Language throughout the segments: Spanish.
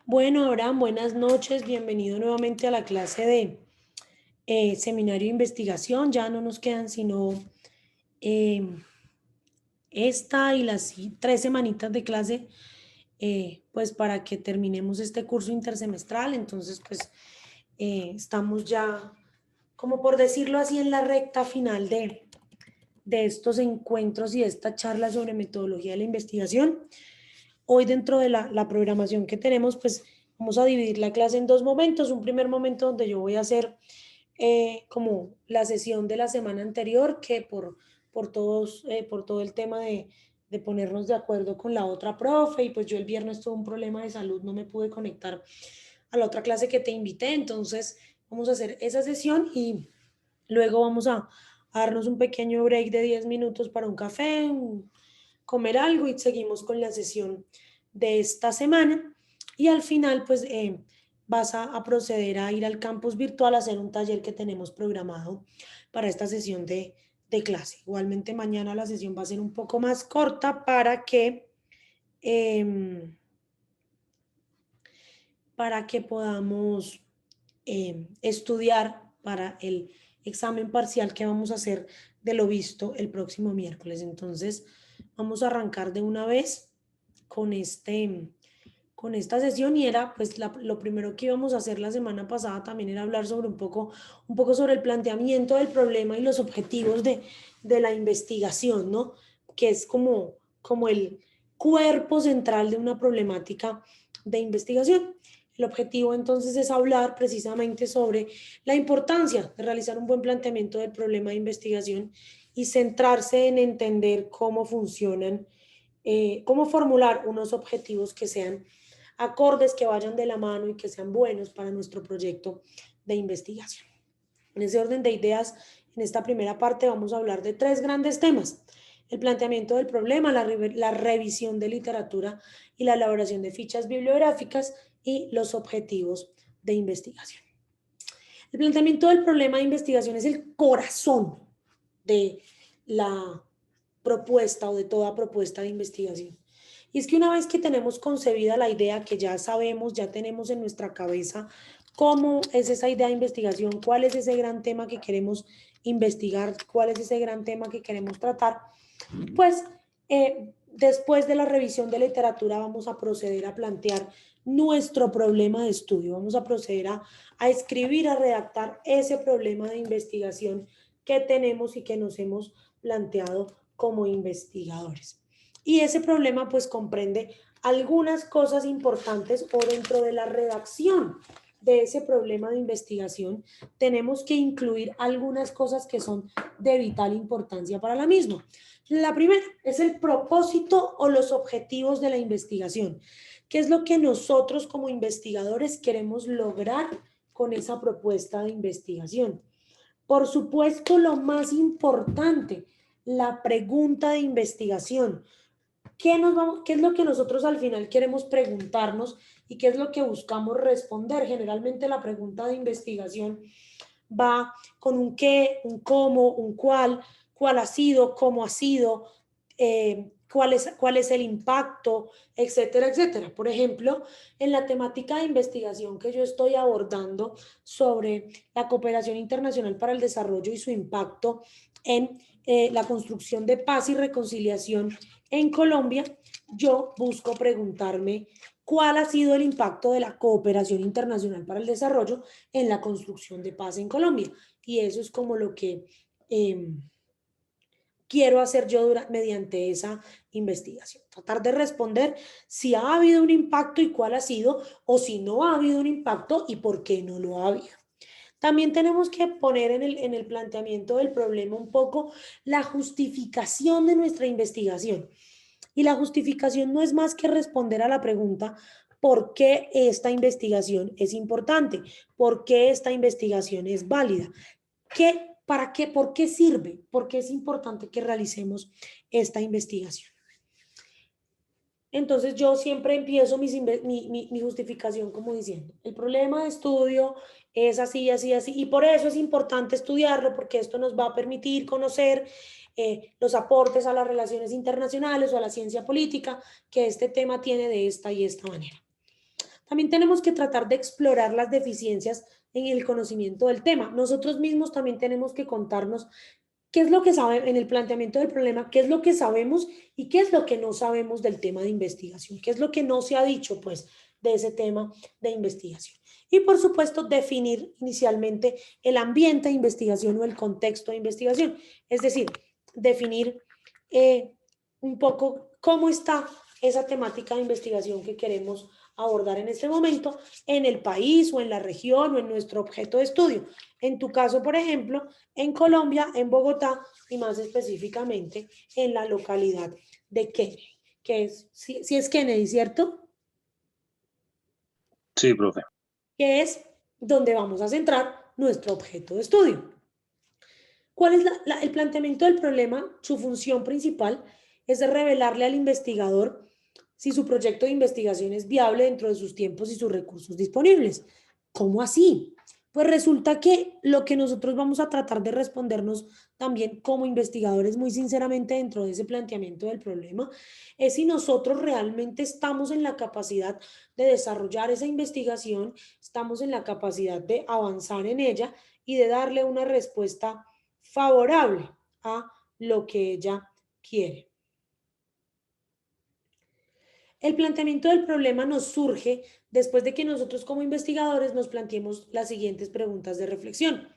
Bueno, Abraham, buenas noches. Bienvenido nuevamente a la clase de seminario de investigación. Ya no nos quedan sino eh, esta y las 3 semanitas de clase, pues para que terminemos este curso intersemestral. Entonces, pues estamos ya, como por decirlo así, en la recta final de estos encuentros y de esta charla sobre metodología de la investigación. Hoy dentro de la programación que tenemos, pues vamos a dividir la clase en 2 momentos. Un primer momento donde yo voy a hacer como la sesión de la semana anterior, que por todo el tema de ponernos de acuerdo con la otra profe, y pues yo el viernes tuve un problema de salud, no me pude conectar a la otra clase que te invité, entonces vamos a hacer esa sesión y luego vamos a darnos un pequeño break de 10 minutos para un café, comer algo y seguimos con la sesión de esta semana. Y al final, pues vas a proceder a ir al campus virtual a hacer un taller que tenemos programado para esta sesión de clase. Igualmente mañana la sesión va a ser un poco más corta em, para que podamos estudiar para el examen parcial que vamos a hacer de lo visto el próximo miércoles. Entonces, vamos a arrancar de una vez con con esta sesión y era pues lo primero que íbamos a hacer la semana pasada también era hablar sobre un poco sobre el planteamiento del problema y los objetivos de la investigación, ¿no? Que es como el cuerpo central de una problemática de investigación. El objetivo entonces es hablar precisamente sobre la importancia de realizar un buen planteamiento del problema de investigación y centrarse en entender cómo funcionan, cómo formular unos objetivos que sean acordes, que vayan de la mano y que sean buenos para nuestro proyecto de investigación. En ese orden de ideas, en esta primera parte vamos a hablar de 3 grandes temas: el planteamiento del problema, la revisión de literatura y la elaboración de fichas bibliográficas y los objetivos de investigación. El planteamiento del problema de investigación es el corazón de la propuesta o de toda propuesta de investigación. Y es que una vez que tenemos concebida la idea, que ya sabemos, ya tenemos en nuestra cabeza cómo es esa idea de investigación, cuál es ese gran tema que queremos investigar, cuál es ese gran tema que queremos tratar, pues después de la revisión de literatura vamos a proceder a plantear nuestro problema de estudio, vamos a proceder a escribir, a redactar ese problema de investigación que tenemos y que nos hemos planteado como investigadores. Y ese problema pues comprende algunas cosas importantes, o dentro de la redacción de ese problema de investigación tenemos que incluir algunas cosas que son de vital importancia para la misma. La primera es el propósito o los objetivos de la investigación. ¿Qué es lo que nosotros como investigadores queremos lograr con esa propuesta de investigación? Por supuesto, lo más importante, la pregunta de investigación. ¿Qué es lo que nosotros al final queremos preguntarnos y qué es lo que buscamos responder? Generalmente la pregunta de investigación va con un qué, un cómo, un cuál ha sido, cómo ha sido, cuál es el impacto, etcétera, etcétera. Por ejemplo, en la temática de investigación que yo estoy abordando sobre la cooperación internacional para el desarrollo y su impacto en la construcción de paz y reconciliación en Colombia, yo busco preguntarme cuál ha sido el impacto de la cooperación internacional para el desarrollo en la construcción de paz en Colombia. Y eso es como lo que quiero hacer yo mediante esa investigación. Tratar de responder si ha habido un impacto y cuál ha sido, o si no ha habido un impacto y por qué no lo ha habido. También tenemos que poner en el planteamiento del problema un poco la justificación de nuestra investigación. Y la justificación no es más que responder a la pregunta: ¿por qué esta investigación es importante? ¿Por qué esta investigación es válida? ¿Para qué? ¿Por qué sirve? ¿Por qué es importante que realicemos esta investigación? Entonces yo siempre empiezo mi justificación como diciendo: el problema de estudio es así, así, así, y por eso es importante estudiarlo, porque esto nos va a permitir conocer los aportes a las relaciones internacionales o a la ciencia política que este tema tiene de esta y esta manera. También tenemos que tratar de explorar las deficiencias en el conocimiento del tema. Nosotros mismos también tenemos que contarnos qué es lo que sabe en el planteamiento del problema, qué es lo que sabemos y qué es lo que no sabemos del tema de investigación, qué es lo que no se ha dicho, pues, de ese tema de investigación. Y por supuesto, definir inicialmente el ambiente de investigación o el contexto de investigación, es decir, definir un poco cómo está esa temática de investigación que queremos abordar en este momento en el país o en la región o en nuestro objeto de estudio. En tu caso, por ejemplo, en Colombia, en Bogotá y más específicamente en la localidad de Kennedy, que es, si es Kennedy, ¿cierto? Sí, profe. Que es donde vamos a centrar nuestro objeto de estudio. ¿Cuál es el planteamiento del problema? Su función principal es de revelarle al investigador si su proyecto de investigación es viable dentro de sus tiempos y sus recursos disponibles. ¿Cómo así? Pues resulta que lo que nosotros vamos a tratar de respondernos también como investigadores muy sinceramente dentro de ese planteamiento del problema es si nosotros realmente estamos en la capacidad de desarrollar esa investigación, estamos en la capacidad de avanzar en ella y de darle una respuesta favorable a lo que ella quiere. El planteamiento del problema nos surge después de que nosotros como investigadores nos planteemos las siguientes preguntas de reflexión.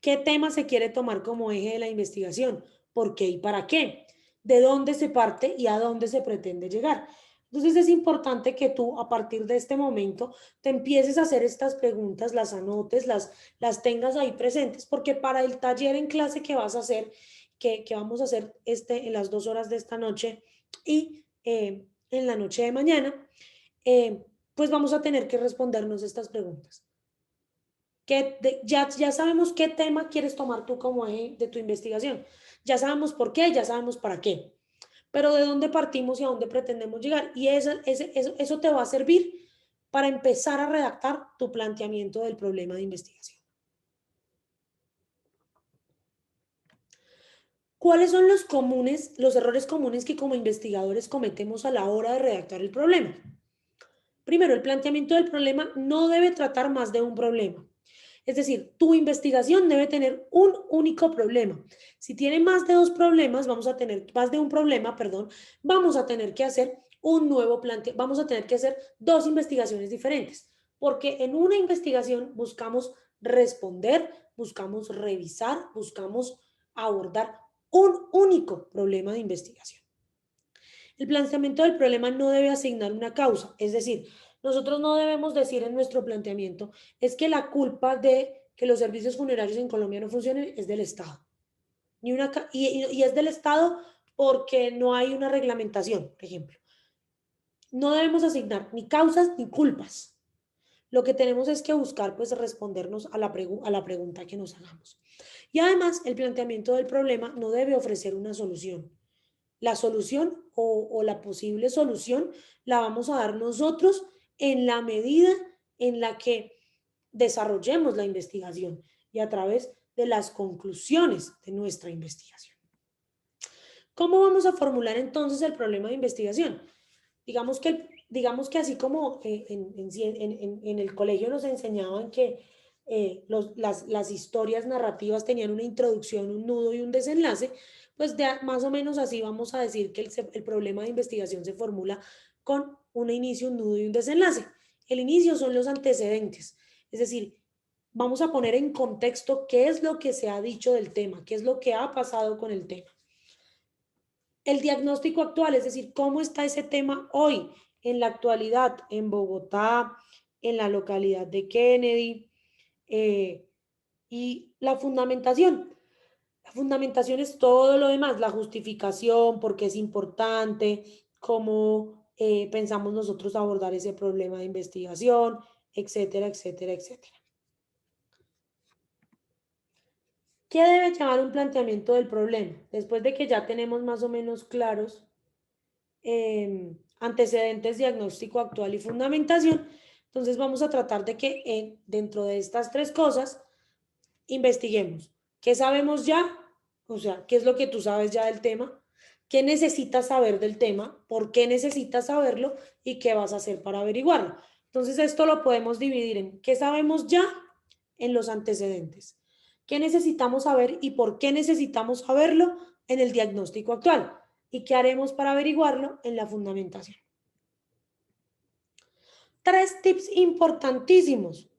¿Qué tema se quiere tomar como eje de la investigación? ¿Por qué y para qué? ¿De dónde se parte y a dónde se pretende llegar? Entonces es importante que tú a partir de este momento te empieces a hacer estas preguntas, las anotes, las tengas ahí presentes, porque para el taller en clase que vas a hacer, que vamos a hacer en las 2 horas de esta noche y en la noche de mañana, pues vamos a tener que respondernos estas preguntas. Ya sabemos qué tema quieres tomar tú como eje de tu investigación. Ya sabemos por qué, ya sabemos para qué. Pero de dónde partimos y a dónde pretendemos llegar. Y eso te va a servir para empezar a redactar tu planteamiento del problema de investigación. ¿Cuáles son los errores comunes que como investigadores cometemos a la hora de redactar el problema? Primero, el planteamiento del problema no debe tratar más de un problema. Es decir, tu investigación debe tener un único problema. Si tiene más de dos problemas, vamos a tener más de un problema, perdón, vamos a tener que hacer un nuevo planteamiento, vamos a tener que hacer dos investigaciones diferentes, porque en una investigación buscamos responder, buscamos revisar, buscamos abordar un único problema de investigación. El planteamiento del problema no debe asignar una causa, es decir, nosotros no debemos decir en nuestro planteamiento es que la culpa de que los servicios funerarios en Colombia no funcionen es del Estado. Y es del Estado porque no hay una reglamentación, por ejemplo. No debemos asignar ni causas ni culpas. Lo que tenemos es que buscar, pues, respondernos a la pregunta que nos hagamos. Y además, el planteamiento del problema no debe ofrecer una solución. La solución o la posible solución la vamos a dar nosotros en la medida en la que desarrollemos la investigación y a través de las conclusiones de nuestra investigación. ¿Cómo vamos a formular entonces el problema de investigación? Digamos que así como en el colegio nos enseñaban que las historias narrativas tenían una introducción, un nudo y un desenlace, pues más o menos así vamos a decir que el problema de investigación se formula con un inicio, un nudo y un desenlace. El inicio son los antecedentes, es decir, vamos a poner en contexto qué es lo que se ha dicho del tema, qué es lo que ha pasado con el tema. El diagnóstico actual, es decir, cómo está ese tema hoy, en la actualidad, en Bogotá, en la localidad de Kennedy, y la fundamentación. La fundamentación es todo lo demás, la justificación, por qué es importante, cómo pensamos nosotros abordar ese problema de investigación, etcétera, etcétera, etcétera. ¿Qué debe llamar un planteamiento del problema? Después de que ya tenemos más o menos claros antecedentes, diagnóstico actual y fundamentación, entonces vamos a tratar de que dentro de estas tres cosas investiguemos. ¿Qué sabemos ya? O sea, ¿qué es lo que tú sabes ya del tema? ¿Qué necesitas saber del tema? ¿Por qué necesitas saberlo? ¿Y qué vas a hacer para averiguarlo? Entonces esto lo podemos dividir en qué sabemos ya, en los antecedentes, qué necesitamos saber y por qué necesitamos saberlo en el diagnóstico actual y qué haremos para averiguarlo en la fundamentación. 3 tips importantísimos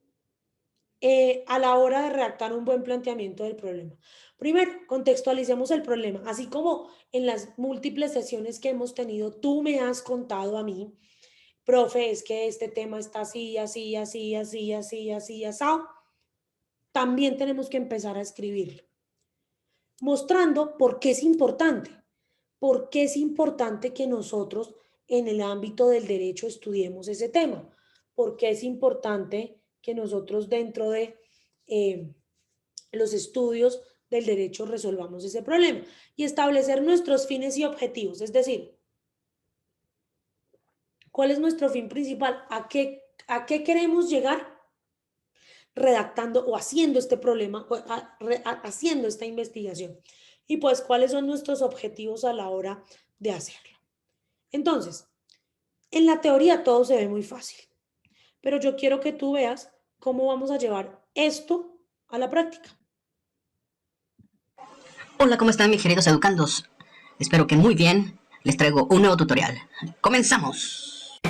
a la hora de redactar un buen planteamiento del problema. Primero, contextualicemos el problema, así como en las múltiples sesiones que hemos tenido, tú me has contado a mí, profe, es que este tema está así, así, así, así, así, así, así. También tenemos que empezar a escribirlo, mostrando por qué es importante, por qué es importante que nosotros en el ámbito del derecho estudiemos ese tema, por qué es importante que nosotros dentro de los estudios del derecho resolvamos ese problema y establecer nuestros fines y objetivos, es decir, ¿cuál es nuestro fin principal? ¿A qué queremos llegar redactando o haciendo este problema, o haciendo esta investigación? Y pues, ¿cuáles son nuestros objetivos a la hora de hacerlo? Entonces, en la teoría todo se ve muy fácil, pero yo quiero que tú veas cómo vamos a llevar esto a la práctica. Hola, ¿cómo están mis queridos educandos? Espero que muy bien. Les traigo un nuevo tutorial. ¡Comenzamos!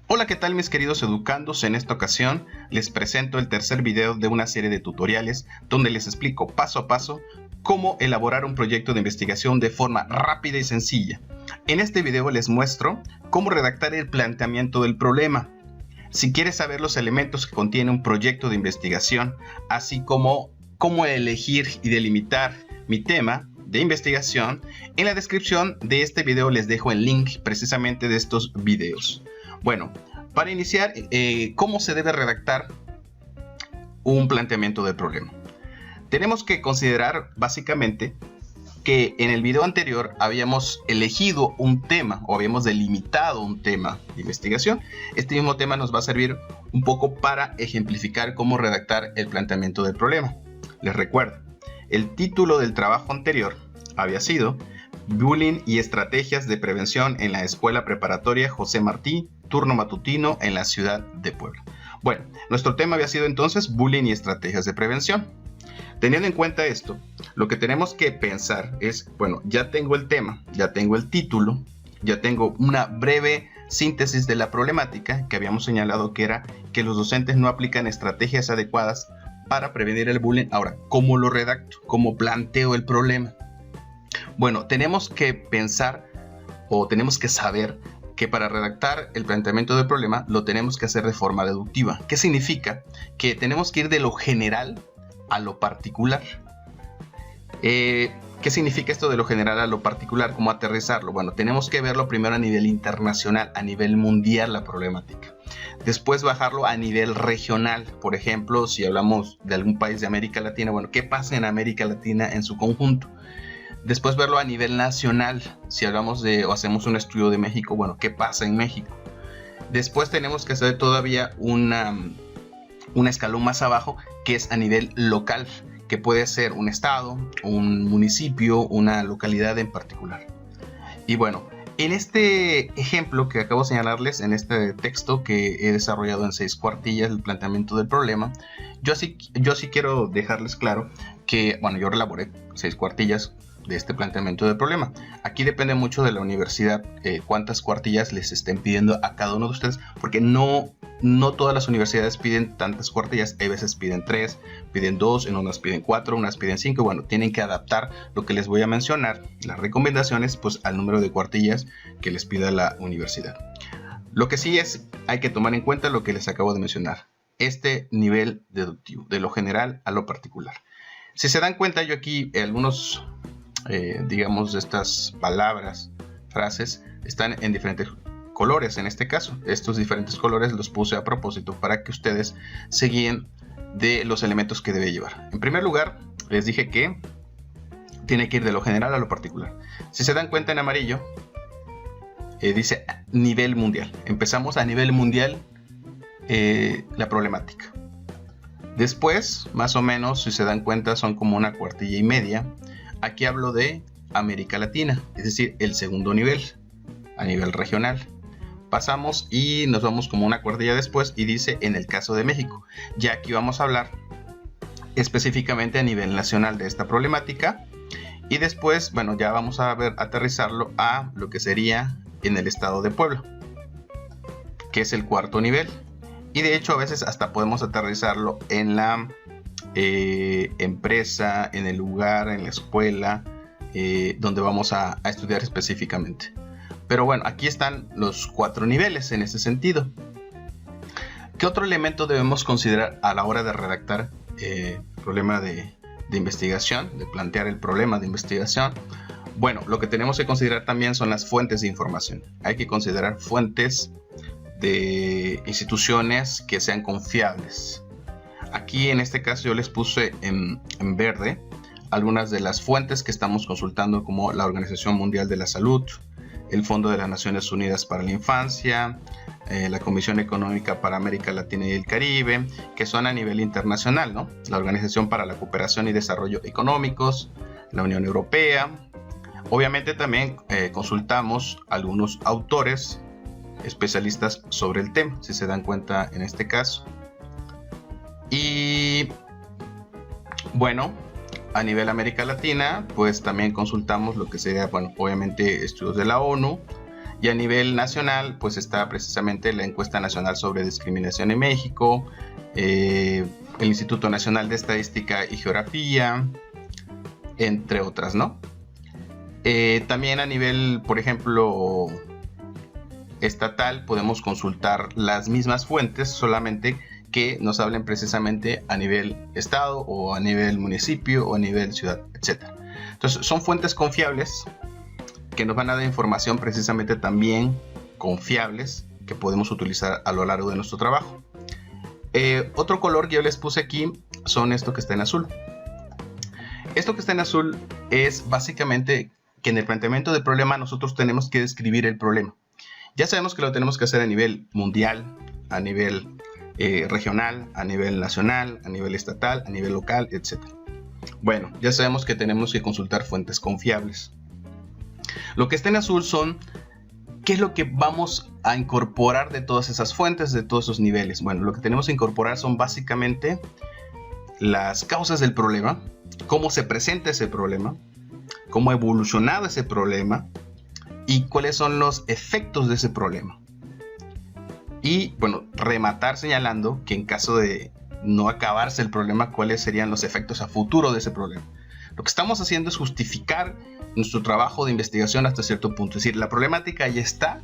Hola, ¿qué tal mis queridos educandos? En esta ocasión les presento el tercer video de una serie de tutoriales donde les explico paso a paso cómo elaborar un proyecto de investigación de forma rápida y sencilla. En este video les muestro cómo redactar el planteamiento del problema. Si quieres saber los elementos que contiene un proyecto de investigación, así como cómo elegir y delimitar mi tema de investigación, en la descripción de este video les dejo el link precisamente de estos videos. Bueno, para iniciar, ¿cómo se debe redactar un planteamiento del problema? Tenemos que considerar básicamente que en el video anterior habíamos elegido un tema o habíamos delimitado un tema de investigación. Este mismo tema nos va a servir un poco para ejemplificar cómo redactar el planteamiento del problema. Les recuerdo, el título del trabajo anterior había sido Bullying y estrategias de prevención en la Escuela Preparatoria José Martí, turno matutino en la ciudad de Puebla. Bueno, nuestro tema había sido entonces Bullying y estrategias de prevención. Teniendo en cuenta esto, lo que tenemos que pensar es, bueno, ya tengo el tema, ya tengo el título, ya tengo una breve síntesis de la problemática que habíamos señalado que era que los docentes no aplican estrategias adecuadas para prevenir el bullying. Ahora, ¿cómo lo redacto? ¿Cómo planteo el problema? Bueno, tenemos que pensar o tenemos que saber que para redactar el planteamiento del problema lo tenemos que hacer de forma deductiva. ¿Qué significa? Que tenemos que ir de lo general a lo particular. ¿Qué significa esto de lo general a lo particular? ¿Cómo aterrizarlo? Bueno, tenemos que verlo primero a nivel internacional, a nivel mundial la problemática. Después bajarlo a nivel regional. Por ejemplo, si hablamos de algún país de América Latina, bueno, ¿qué pasa en América Latina en su conjunto? Después verlo a nivel nacional. Si hablamos de o hacemos un estudio de México, bueno, ¿qué pasa en México? Después tenemos que hacer todavía un escalón más abajo, que es a nivel local, que puede ser un estado, un municipio, una localidad en particular. Y bueno, en este ejemplo que acabo de señalarles, en este texto que he desarrollado en 6 cuartillas, el planteamiento del problema, yo sí quiero dejarles claro que, bueno, yo elaboré 6 cuartillas de este planteamiento del problema. Aquí depende mucho de la universidad cuántas cuartillas les estén pidiendo a cada uno de ustedes, porque no todas las universidades piden tantas cuartillas. Hay veces piden 3, piden 2, en unas piden 4, unas piden 5. Bueno, tienen que adaptar lo que les voy a mencionar, las recomendaciones, pues al número de cuartillas que les pida la universidad. Lo que sí es, hay que tomar en cuenta lo que les acabo de mencionar, este nivel deductivo, de lo general a lo particular. Si se dan cuenta, yo aquí algunos digamos, de estas palabras, frases, están en diferentes colores. En este caso, estos diferentes colores los puse a propósito para que ustedes se guíen de los elementos que debe llevar. En primer lugar, les dije que tiene que ir de lo general a lo particular. Si se dan cuenta, en amarillo dice nivel mundial. Empezamos a nivel mundial la problemática. Después, más o menos, si se dan cuenta, son como una cuartilla y media. Aquí hablo de América Latina, es decir, el segundo nivel, a nivel regional. Pasamos y nos vamos como una cuartilla después y dice en el caso de México. Ya aquí vamos a hablar específicamente a nivel nacional de esta problemática. Y después, bueno, ya vamos a ver aterrizarlo a lo que sería en el estado de Puebla, que es el cuarto nivel. Y de hecho a veces hasta podemos aterrizarlo en la empresa, en el lugar, en la escuela, donde vamos a estudiar específicamente. Pero bueno, aquí están los 4 niveles en ese sentido. ¿Qué otro elemento debemos considerar a la hora de redactar problema de investigación, de plantear el problema de investigación? Bueno, lo que tenemos que considerar también son las fuentes de información. Hay que considerar fuentes de instituciones que sean confiables. Aquí en este caso yo les puse en verde algunas de las fuentes que estamos consultando, como la Organización Mundial de la Salud, el Fondo de las Naciones Unidas para la Infancia, la Comisión Económica para América Latina y el Caribe, que son a nivel internacional, ¿no? La Organización para la Cooperación y Desarrollo Económicos, la Unión Europea. Obviamente también consultamos algunos autores especialistas sobre el tema, si se dan cuenta en este caso. Y bueno, a nivel América Latina, pues también consultamos lo que sería, bueno, obviamente estudios de la ONU. Y a nivel nacional, pues está precisamente la Encuesta Nacional sobre Discriminación en México, el Instituto Nacional de Estadística y Geografía, entre otras, ¿no? También a nivel, por ejemplo, estatal, podemos consultar las mismas fuentes, solamente que nos hablen precisamente a nivel estado o a nivel municipio o a nivel ciudad, etc. Entonces son fuentes confiables que nos van a dar información precisamente también confiables que podemos utilizar a lo largo de nuestro trabajo. Otro color que yo les puse aquí son esto que está en azul. Esto que está en azul es básicamente que en el planteamiento del problema nosotros tenemos que describir el problema. Ya sabemos que lo tenemos que hacer a nivel mundial, a nivel regional, a nivel nacional, a nivel estatal, a nivel local, etc. Bueno, ya sabemos que tenemos que consultar fuentes confiables. Lo que está en azul son qué es lo que vamos a incorporar de todas esas fuentes, de todos esos niveles. Bueno, lo que tenemos que incorporar son básicamente las causas del problema, cómo se presenta ese problema, cómo ha evolucionado ese problema y cuáles son los efectos de ese problema. Y bueno, rematar señalando que en caso de no acabarse el problema, cuáles serían los efectos a futuro de ese problema. Lo que estamos haciendo es justificar nuestro trabajo de investigación hasta cierto punto. Es decir, la problemática ya está.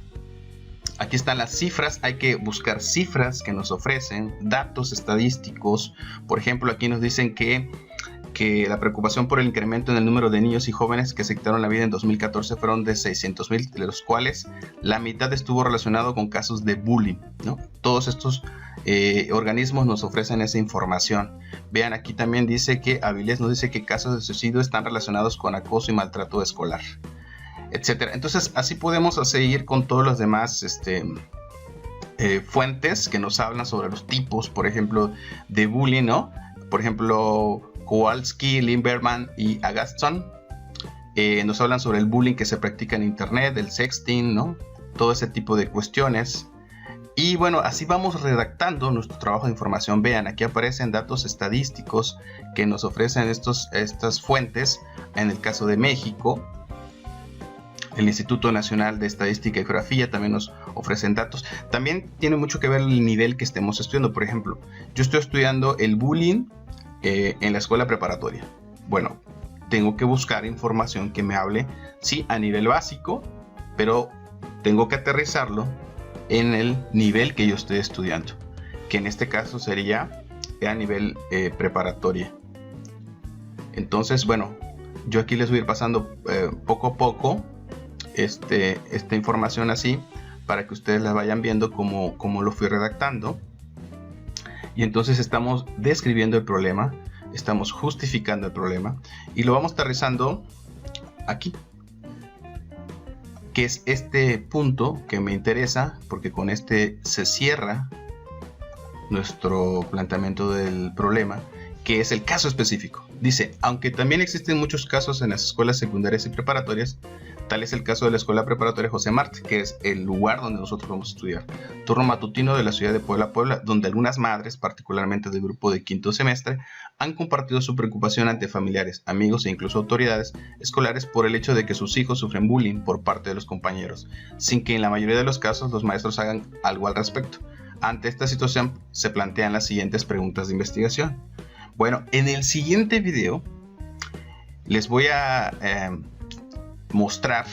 Aquí están las cifras. Hay que buscar cifras que nos ofrecen, datos estadísticos. Por ejemplo, aquí nos dicen que la preocupación por el incremento en el número de niños y jóvenes que se quitaron la vida en 2014 fueron de 600,000, de los cuales la mitad estuvo relacionado con casos de bullying, ¿no? Todos estos organismos nos ofrecen esa información. Vean, aquí también dice que Avilés nos dice que casos de suicidio están relacionados con acoso y maltrato escolar, etcétera. Entonces así podemos seguir con todos los demás fuentes que nos hablan sobre los tipos, por ejemplo, de bullying, ¿no? Por ejemplo, Kowalski, Limberman y Agatston nos hablan sobre el bullying que se practica en internet, el sexting, ¿no? Todo ese tipo de cuestiones. Y bueno, así vamos redactando nuestro trabajo de información. Vean, aquí aparecen datos estadísticos que nos ofrecen estas fuentes. En el caso de México, el Instituto Nacional de Estadística y Geografía también nos ofrecen datos. También tiene mucho que ver el nivel que estemos estudiando. Por ejemplo, yo estoy estudiando el bullying en la escuela preparatoria. Bueno, tengo que buscar información que me hable, sí, a nivel básico, pero tengo que aterrizarlo en el nivel que yo estoy estudiando, que en este caso sería a nivel preparatoria. Entonces, bueno, yo aquí les voy a ir pasando poco a poco esta información así, para que ustedes la vayan viendo como lo fui redactando. Y entonces estamos describiendo el problema, estamos justificando el problema y lo vamos aterrizando aquí, que es este punto que me interesa, porque con este se cierra nuestro planteamiento del problema, que es el caso específico. Dice, aunque también existen muchos casos en las escuelas secundarias y preparatorias, tal es el caso de la Escuela Preparatoria José Marte, que es el lugar donde nosotros vamos a estudiar. Turno matutino de la ciudad de Puebla, Puebla, donde algunas madres, particularmente del grupo de quinto semestre, han compartido su preocupación ante familiares, amigos e incluso autoridades escolares por el hecho de que sus hijos sufren bullying por parte de los compañeros, sin que en la mayoría de los casos los maestros hagan algo al respecto. Ante esta situación se plantean las siguientes preguntas de investigación. Bueno, en el siguiente video les voy a mostrar,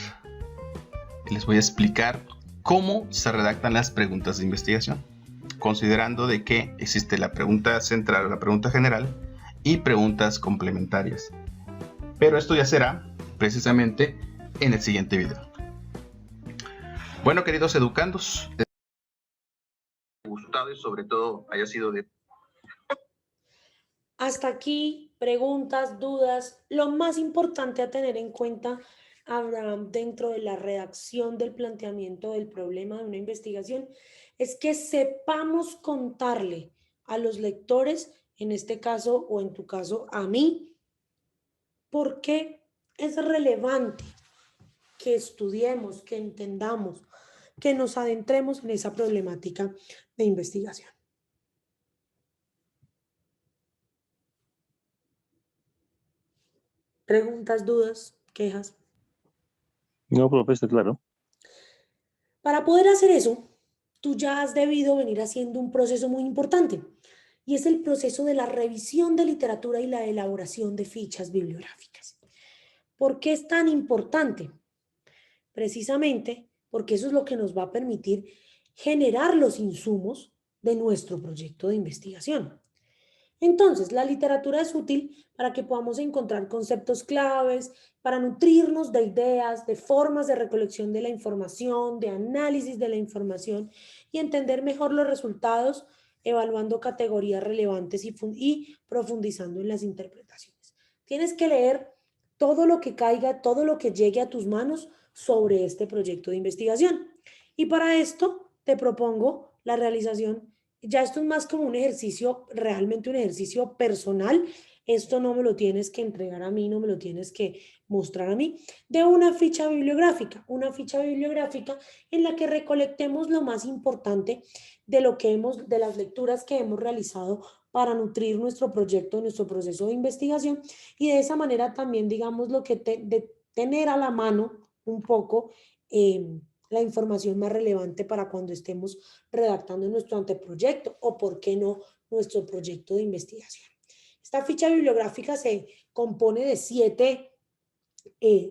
les voy a explicar cómo se redactan las preguntas de investigación, considerando de que existe la pregunta central o la pregunta general y preguntas complementarias. Pero esto ya será precisamente en el siguiente video. Bueno, queridos educandos, les ha gustado y sobre todo haya sido de... Hasta aquí, preguntas, dudas. Lo más importante a tener en cuenta, Abraham, dentro de la redacción del planteamiento del problema de una investigación, es que sepamos contarle a los lectores, en este caso o en tu caso a mí, por qué es relevante que estudiemos, que entendamos, que nos adentremos en esa problemática de investigación. Preguntas, dudas, quejas. No, profe, está claro. Para poder hacer eso, tú ya has debido venir haciendo un proceso muy importante y es el proceso de la revisión de literatura y la elaboración de fichas bibliográficas. ¿Por qué es tan importante? Precisamente porque eso es lo que nos va a permitir generar los insumos de nuestro proyecto de investigación. Entonces, la literatura es útil para que podamos encontrar conceptos claves, para nutrirnos de ideas, de formas de recolección de la información, de análisis de la información y entender mejor los resultados, evaluando categorías relevantes y profundizando en las interpretaciones. Tienes que leer todo lo que caiga, todo lo que llegue a tus manos sobre este proyecto de investigación. Y para esto te propongo la realización, ya esto es más como un ejercicio, realmente un ejercicio personal, esto no me lo tienes que entregar a mí, no me lo tienes que mostrar a mí, de una ficha bibliográfica en la que recolectemos lo más importante de lo que de las lecturas que hemos realizado para nutrir nuestro proyecto, nuestro proceso de investigación y de esa manera también, digamos, lo que de tener a la mano un poco la información más relevante para cuando estemos redactando nuestro anteproyecto o, por qué no, nuestro proyecto de investigación. Esta ficha bibliográfica se compone de 7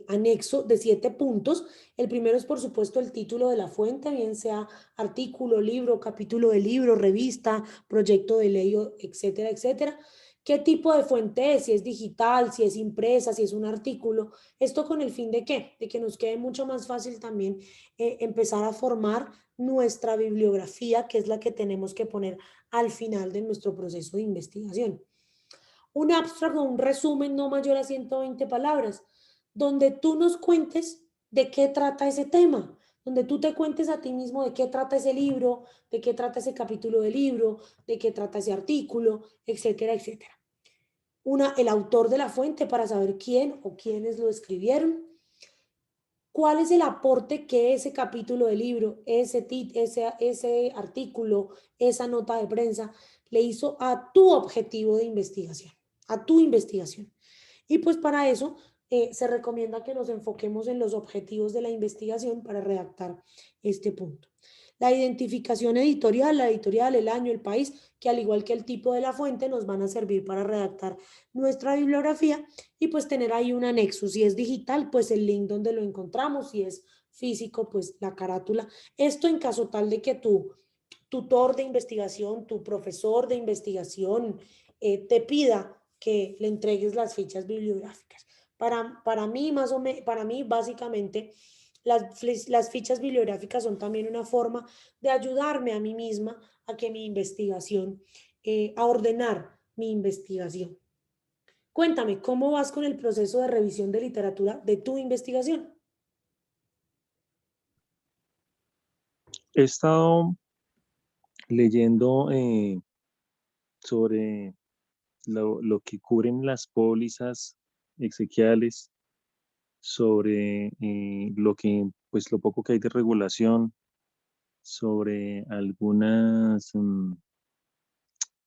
anexos, de 7 puntos. El primero es, por supuesto, el título de la fuente, bien sea artículo, libro, capítulo de libro, revista, proyecto de ley, etcétera, etcétera. ¿Qué tipo de fuente es? Si es digital, si es impresa, si es un artículo. ¿Esto con el fin de qué? De que nos quede mucho más fácil también empezar a formar nuestra bibliografía, que es la que tenemos que poner al final de nuestro proceso de investigación. Un abstract o un resumen no mayor a 120 palabras, donde tú nos cuentes de qué trata ese tema, donde tú te cuentes a ti mismo de qué trata ese libro, de qué trata ese capítulo del libro, de qué trata ese artículo, etcétera, etcétera. El autor de la fuente para saber quién o quiénes lo escribieron, cuál es el aporte que ese capítulo del libro, ese artículo, esa nota de prensa le hizo a tu objetivo de investigación, a tu investigación. Y pues para eso se recomienda que nos enfoquemos en los objetivos de la investigación para redactar este punto. La identificación editorial, la editorial, el año, el país, que al igual que el tipo de la fuente nos van a servir para redactar nuestra bibliografía y pues tener ahí un anexo. Si es digital, pues el link donde lo encontramos, si es físico, pues la carátula. Esto en caso tal de que tu tutor de investigación, tu profesor de investigación te pida que le entregues las fichas bibliográficas. Para mí, para mí, básicamente, las fichas bibliográficas son también una forma de ayudarme a mí misma a que mi investigación, a ordenar mi investigación. Cuéntame, ¿cómo vas con el proceso de revisión de literatura de tu investigación? He estado leyendo sobre lo que cubren las pólizas exequiales, sobre pues lo poco que hay de regulación, sobre algunas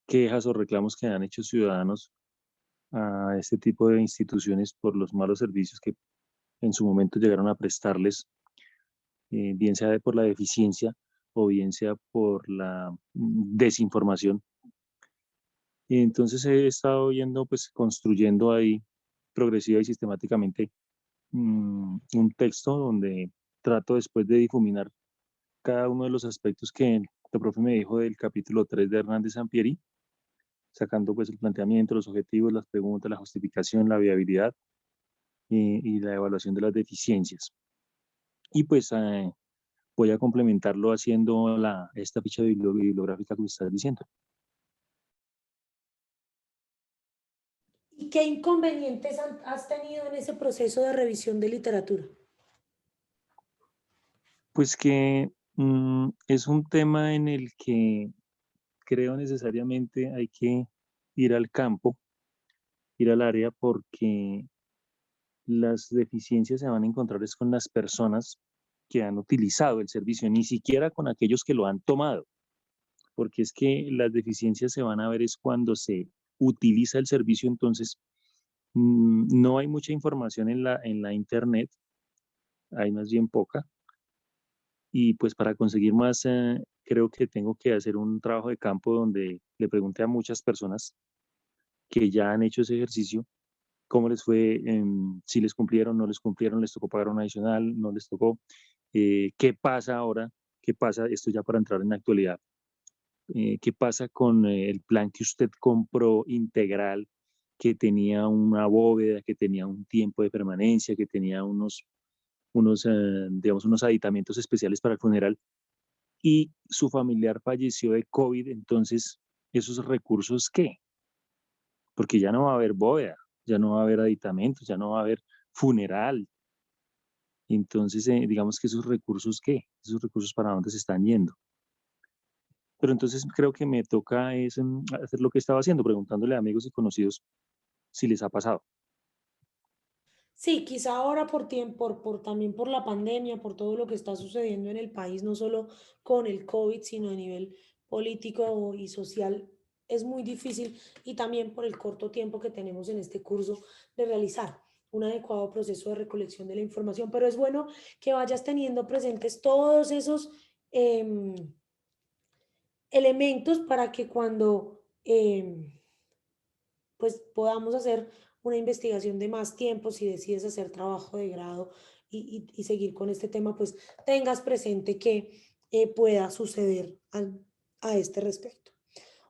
quejas o reclamos que han hecho ciudadanos a este tipo de instituciones por los malos servicios que en su momento llegaron a prestarles, bien sea por la deficiencia o bien sea por la desinformación. Y entonces he estado yendo, pues construyendo ahí progresiva y sistemáticamente un texto donde trato después de difuminar cada uno de los aspectos que el profe me dijo del capítulo 3 de Hernández Sampieri, sacando pues el planteamiento, los objetivos, las preguntas, la justificación, la viabilidad y la evaluación de las deficiencias. Y pues voy a complementarlo haciendo esta ficha bibliográfica que estás diciendo. ¿Y qué inconvenientes has tenido en ese proceso de revisión de literatura? Pues que es un tema en el que creo necesariamente hay que ir al campo, ir al área, porque las deficiencias se van a encontrar es con las personas que han utilizado el servicio, ni siquiera con aquellos que lo han tomado, porque es que las deficiencias se van a ver es cuando se utiliza el servicio. Entonces no hay mucha información en la internet, hay más bien poca, y pues para conseguir más creo que tengo que hacer un trabajo de campo donde le pregunte a muchas personas que ya han hecho ese ejercicio cómo les fue, si les cumplieron, no les cumplieron, les tocó pagar un adicional, no les tocó, qué pasa ahora, qué pasa, esto ya para entrar en la actualidad, qué pasa con el plan que usted compró integral, que tenía una bóveda, que tenía un tiempo de permanencia, que tenía digamos, unos aditamentos especiales para el funeral, y su familiar falleció de COVID. Entonces, ¿esos recursos qué? Porque ya no va a haber bóveda, ya no va a haber aditamentos, ya no va a haber funeral. Entonces, digamos que esos recursos, ¿qué? Esos recursos, ¿para dónde se están yendo? Pero entonces creo que me toca es hacer lo que estaba haciendo, preguntándole a amigos y conocidos si les ha pasado. Sí, quizá ahora por tiempo, también por la pandemia, por todo lo que está sucediendo en el país, no solo con el COVID, sino a nivel político y social, es muy difícil y también por el corto tiempo que tenemos en este curso de realizar un adecuado proceso de recolección de la información. Pero es bueno que vayas teniendo presentes todos esos elementos para que cuando pues podamos hacer una investigación de más tiempo si decides hacer trabajo de grado y seguir con este tema, pues tengas presente que pueda suceder a este respecto.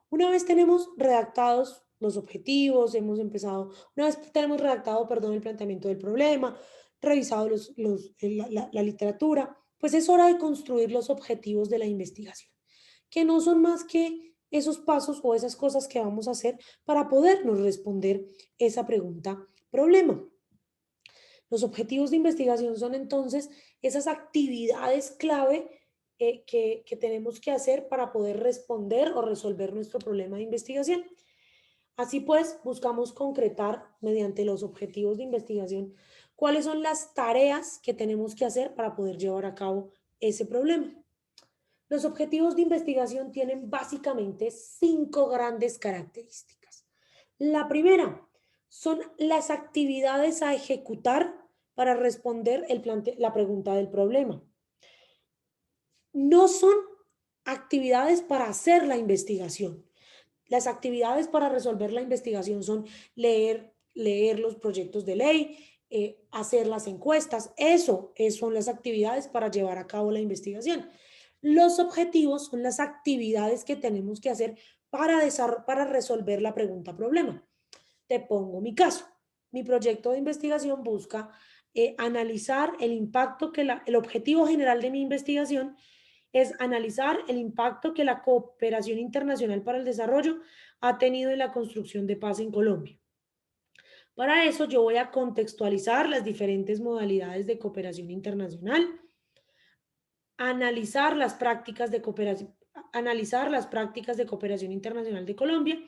Una vez tenemos redactados los objetivos, una vez tenemos redactado, perdón, el planteamiento del problema, revisado la literatura, pues es hora de construir los objetivos de la investigación, que no son más que esos pasos o esas cosas que vamos a hacer para podernos responder esa pregunta problema. Los objetivos de investigación son entonces esas actividades clave que tenemos que hacer para poder responder o resolver nuestro problema de investigación. Así pues, buscamos concretar mediante los objetivos de investigación cuáles son las tareas que tenemos que hacer para poder llevar a cabo ese problema. Los objetivos de investigación tienen básicamente 5 grandes características. La primera son las actividades a ejecutar para responder la pregunta del problema. No son actividades para hacer la investigación. Las actividades para resolver la investigación son leer los proyectos de ley, hacer las encuestas. Eso son las actividades para llevar a cabo la investigación. Los objetivos son las actividades que tenemos que hacer para resolver la pregunta problema. Te pongo mi caso. Mi proyecto de investigación busca analizar el impacto el objetivo general de mi investigación es analizar el impacto que la cooperación internacional para el desarrollo ha tenido en la construcción de paz en Colombia. Para eso yo voy a contextualizar las diferentes modalidades de cooperación internacional, analizar las prácticas de cooperación internacional de Colombia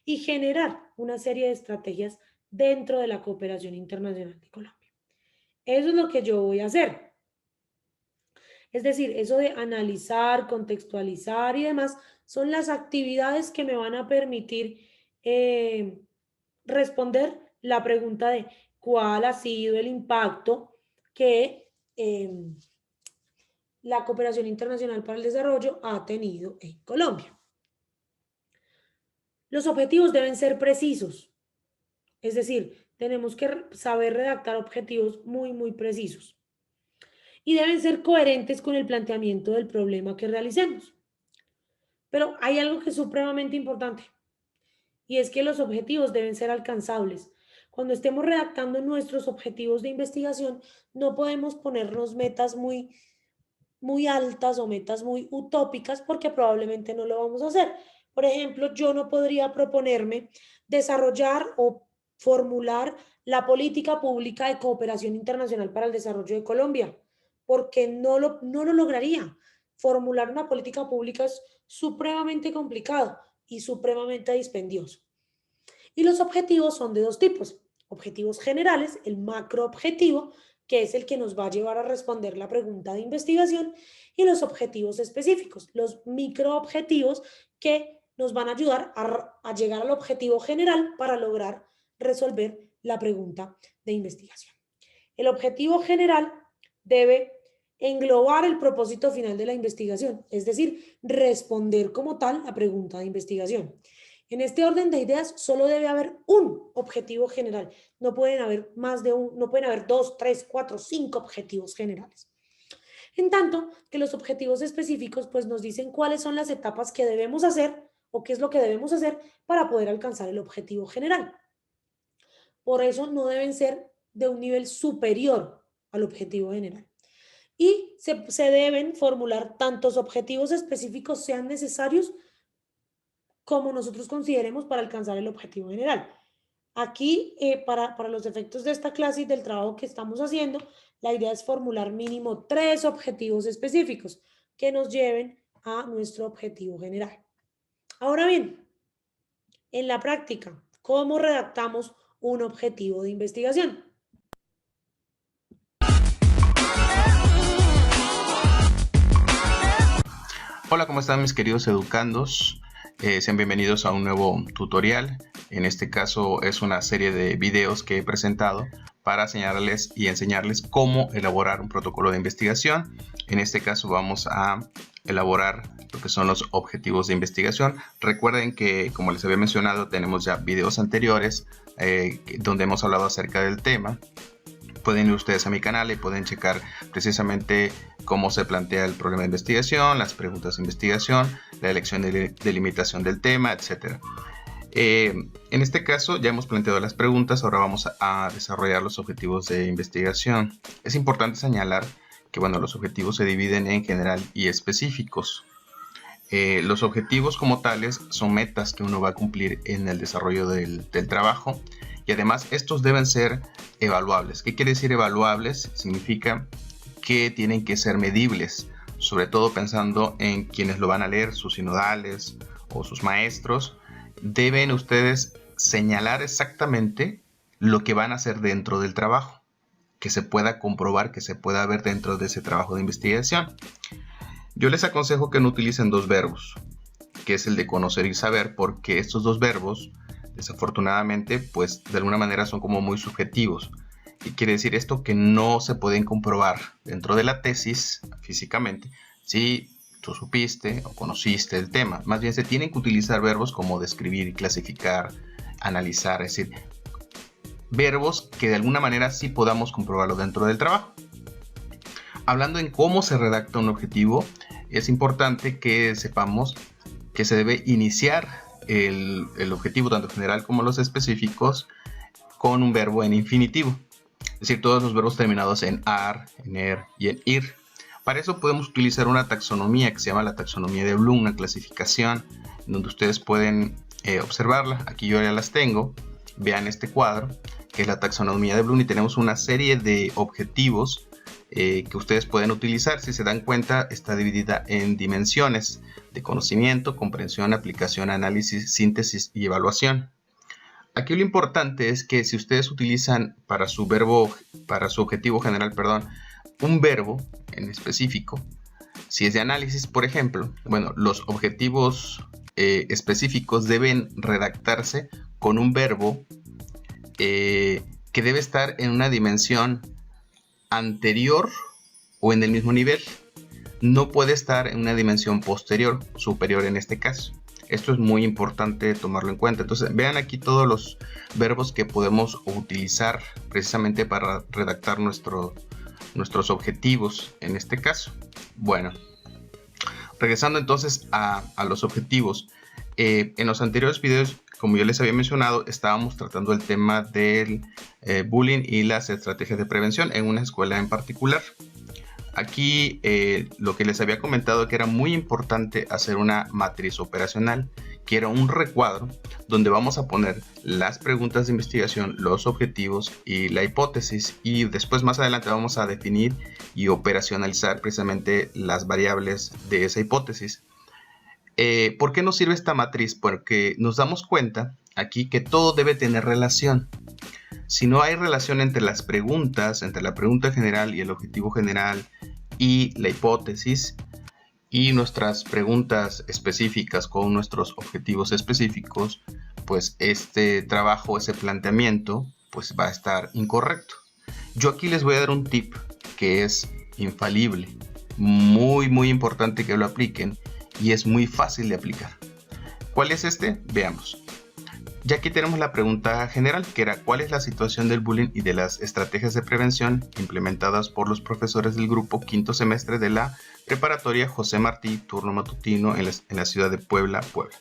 y generar una serie de estrategias dentro de la cooperación internacional de Colombia. Eso es lo que yo voy a hacer. Es decir, eso de analizar, contextualizar y demás son las actividades que me van a permitir responder la pregunta de cuál ha sido el impacto que la cooperación internacional para el desarrollo ha tenido en Colombia. Los objetivos deben ser precisos, es decir, tenemos que saber redactar objetivos muy precisos y deben ser coherentes con el planteamiento del problema que realicemos. Pero hay algo que es supremamente importante y es que los objetivos deben ser alcanzables. Cuando estemos redactando nuestros objetivos de investigación, no podemos ponernos metas muy altas o metas muy utópicas porque probablemente no lo vamos a hacer. Por ejemplo, yo no podría proponerme desarrollar o formular la política pública de cooperación internacional para el desarrollo de Colombia, porque no lo lograría. Formular una política pública es supremamente complicado y supremamente dispendioso. Y los objetivos son de dos tipos. Objetivos generales, el macroobjetivo, que es el que nos va a llevar a responder la pregunta de investigación, y los objetivos específicos, los microobjetivos que nos van a ayudar a llegar al objetivo general para lograr resolver la pregunta de investigación. El objetivo general debe englobar el propósito final de la investigación, es decir, responder como tal la pregunta de investigación. En este orden de ideas solo debe haber un objetivo general. No pueden haber más de un, no pueden haber 2, 3, 4, 5 objetivos generales. En tanto que los objetivos específicos pues nos dicen cuáles son las etapas que debemos hacer o qué es lo que debemos hacer para poder alcanzar el objetivo general. Por eso no deben ser de un nivel superior al objetivo general. Y se deben formular tantos objetivos específicos sean necesarios como nosotros consideremos para alcanzar el objetivo general. Aquí, para los efectos de esta clase y del trabajo que estamos haciendo, la idea es formular mínimo 3 objetivos específicos que nos lleven a nuestro objetivo general. Ahora bien, en la práctica, ¿cómo redactamos un objetivo de investigación? Hola, ¿cómo están mis queridos educandos? Sean bienvenidos a un nuevo tutorial. En este caso es una serie de videos que he presentado para señalarles y enseñarles cómo elaborar un protocolo de investigación. En este caso vamos a elaborar lo que son los objetivos de investigación. Recuerden que, como les había mencionado, tenemos ya videos anteriores donde hemos hablado acerca del tema. Pueden ir ustedes a mi canal y pueden checar precisamente cómo se plantea el problema de investigación, las preguntas de investigación, la elección de delimitación del tema, etc. En este caso ya hemos planteado las preguntas, ahora vamos a desarrollar los objetivos de investigación. Es importante señalar que los objetivos se dividen en general y específicos. Los objetivos como tales son metas que uno va a cumplir en el desarrollo del trabajo. Y además estos deben ser evaluables. ¿Qué quiere decir evaluables? Significa que tienen que ser medibles, sobre todo pensando en quienes lo van a leer, sus sinodales o sus maestros. Deben ustedes señalar exactamente lo que van a hacer dentro del trabajo, que se pueda comprobar, que se pueda ver dentro de ese trabajo de investigación. Yo les aconsejo que no utilicen dos verbos, que es el de conocer y saber, porque estos dos verbos desafortunadamente, pues de alguna manera son como muy subjetivos. Y quiere decir esto que no se pueden comprobar dentro de la tesis físicamente si tú supiste o conociste el tema. Más bien se tienen que utilizar verbos como describir, clasificar, analizar, es decir, verbos que de alguna manera sí podamos comprobarlo dentro del trabajo. Hablando en cómo se redacta un objetivo, es importante que sepamos que se debe iniciar el objetivo, tanto general como los específicos, con un verbo en infinitivo. Es decir, todos los verbos terminados en ar, en er y en ir. Para eso podemos utilizar una taxonomía que se llama la taxonomía de Bloom, una clasificación donde ustedes pueden observarla. Aquí yo ya las tengo. Vean este cuadro, que es la taxonomía de Bloom, y tenemos una serie de objetivos que ustedes pueden utilizar. Si se dan cuenta, está dividida en dimensiones de conocimiento, comprensión, aplicación, análisis, síntesis y evaluación. Aquí lo importante es que si ustedes utilizan para su objetivo general, un verbo en específico, si es de análisis, por ejemplo, bueno, los objetivos específicos deben redactarse con un verbo que debe estar en una dimensión anterior o en el mismo nivel. No puede estar en una dimensión posterior, superior en este caso. Esto es muy importante tomarlo en cuenta. Entonces, vean aquí todos los verbos que podemos utilizar precisamente para redactar nuestros objetivos en este caso. Bueno, regresando entonces a los objetivos. En los anteriores videos, como yo les había mencionado, estábamos tratando el tema del bullying y las estrategias de prevención en una escuela en particular. Aquí lo que les había comentado que era muy importante hacer una matriz operacional, que era un recuadro donde vamos a poner las preguntas de investigación, los objetivos y la hipótesis, y después más adelante vamos a definir y operacionalizar precisamente las variables de esa hipótesis. ¿Por qué nos sirve esta matriz? Porque nos damos cuenta aquí que todo debe tener relación. Si no hay relación entre las preguntas, entre la pregunta general y el objetivo general y la hipótesis, y nuestras preguntas específicas con nuestros objetivos específicos, pues este trabajo, ese planteamiento, pues va a estar incorrecto. Yo aquí les voy a dar un tip que es infalible, muy importante que lo apliquen y es muy fácil de aplicar. ¿Cuál es este? Veamos. Ya aquí tenemos la pregunta general, que era ¿cuál es la situación del bullying y de las estrategias de prevención implementadas por los profesores del grupo quinto semestre de la preparatoria José Martí, turno matutino en la ciudad de Puebla, Puebla?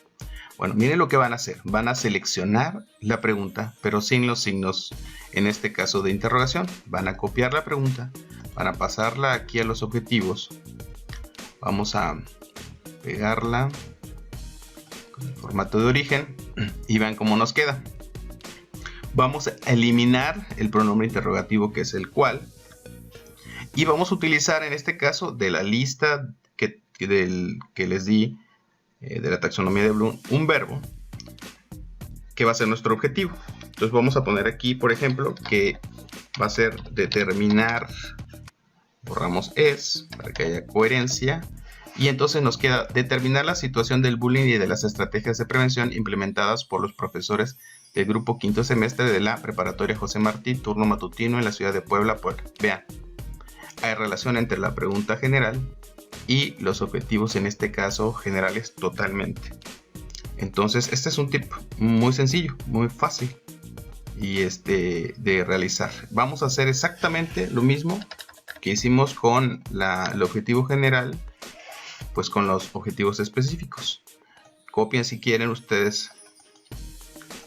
Bueno, miren lo que van a hacer. Van a seleccionar la pregunta, pero sin los signos, en este caso de interrogación. Van a copiar la pregunta, van a pasarla aquí a los objetivos. Vamos a pegarla con el formato de origen y vean cómo nos queda. Vamos a eliminar el pronombre interrogativo, que es el cual, y vamos a utilizar en este caso de la lista que les di de la taxonomía de Bloom, un verbo que va a ser nuestro objetivo. Entonces vamos a poner aquí, por ejemplo, que va a ser determinar, borramos es para que haya coherencia. Y entonces nos queda determinar la situación del bullying y de las estrategias de prevención implementadas por los profesores del grupo quinto semestre de la preparatoria José Martí, turno matutino en la ciudad de Puebla, Puebla. Vean, hay relación entre la pregunta general y los objetivos, en este caso generales totalmente. Entonces este es un tip muy sencillo, muy fácil y de realizar. Vamos a hacer exactamente lo mismo que hicimos con el objetivo general, pues con los objetivos específicos. Copien si quieren ustedes